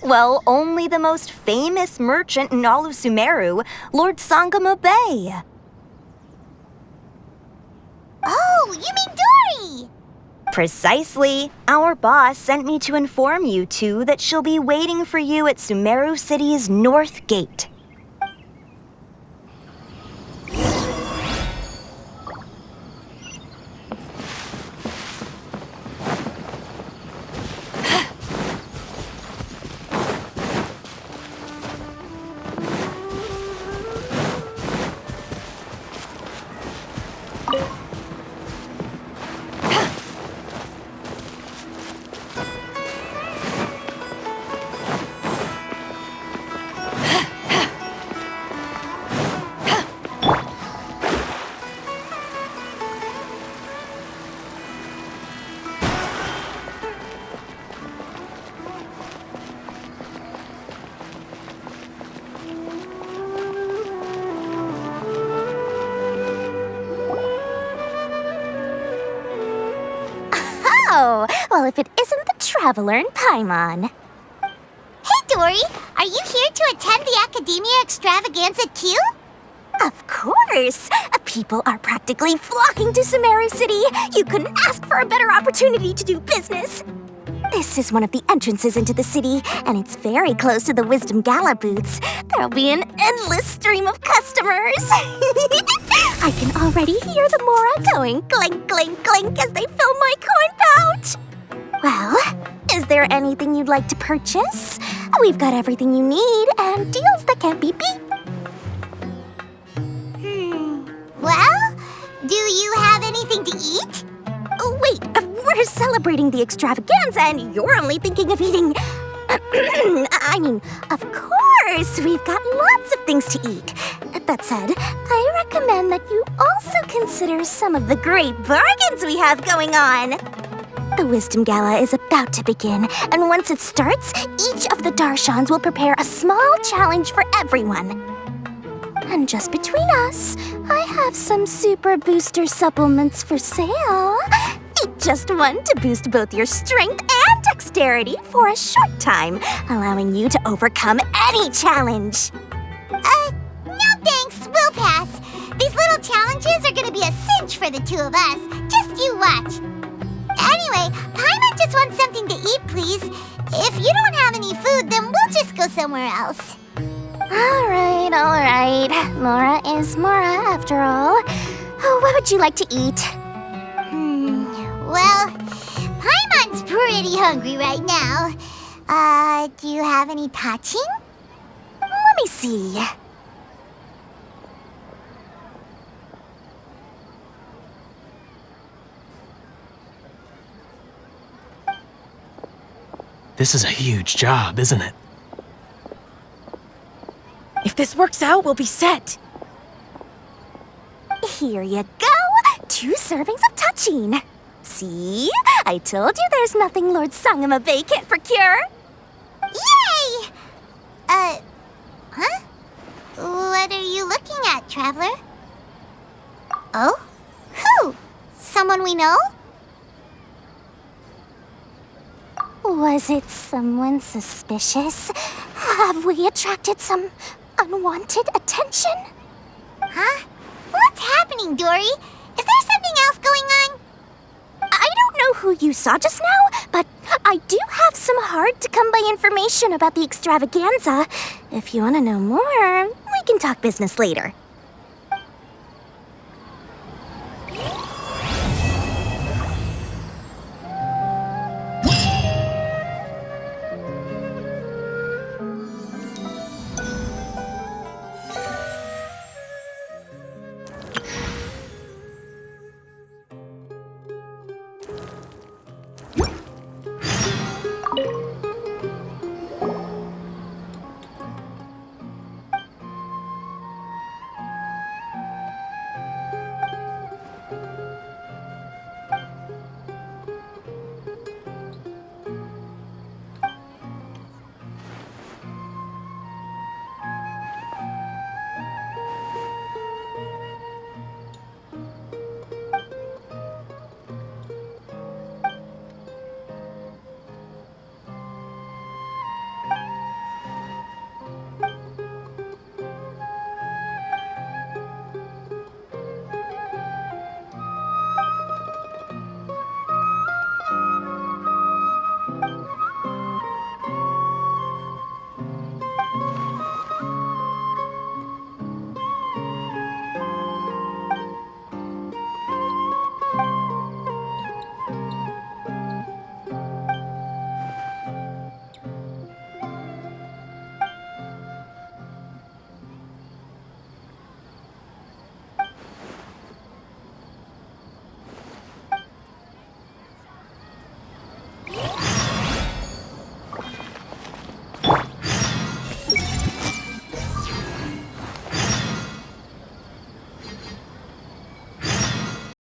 Well, only the most famous merchant in all of Sumeru, Lord Sangamo Bay. Oh, you mean Dory! Precisely. Our boss sent me to inform you two that she'll be waiting for you at Sumeru City's North Gate. Oh, well, if it isn't the Traveler in Paimon. Hey, Dory! Are you here to attend the Academia Extravaganza too? Of course! People are practically flocking to Sumeru City. You couldn't ask for a better opportunity to do business. This is one of the entrances into the city, and it's very close to the Wisdom Gala booths. There'll be an endless stream of customers. I can already hear the Mora going clink, clink, clink as they fill my coin pouch. Well, is there anything you'd like to purchase? We've got everything you need and deals that can't be beat. Well, do you have anything to eat? Oh, wait, we're celebrating the extravaganza and you're only thinking of eating... of course, we've got lots of things to eat. That said, I recommend that you also consider some of the great bargains we have going on. The Wisdom Gala is about to begin, and once it starts, each of the Darshans will prepare a small challenge for everyone. And just between us, I have some super booster supplements for sale. Eat just one to boost both your strength and dexterity for a short time, allowing you to overcome any challenge. No thanks, we'll pass. These little challenges are gonna be a cinch for the two of us. Just you watch. Anyway, Paimon just wants something to eat, please. If you don't have any food, then we'll just go somewhere else. All right. Mora is Mora, after all. Oh, what would you like to eat? Well, Paimon's pretty hungry right now. Do you have any touching? Let me see. This is a huge job, isn't it? If this works out, we'll be set. Here you go. 2 servings of touching. See? I told you there's nothing Lord Sangamabay can't procure. Yay! Huh? What are you looking at, Traveler? Oh? Who? Someone we know? Was it someone suspicious? Have we attracted some unwanted attention? Huh? What's happening, Dory? Is there something else going on? I don't know who you saw just now, but I do have some hard-to-come-by information about the extravaganza. If you want to know more, we can talk business later.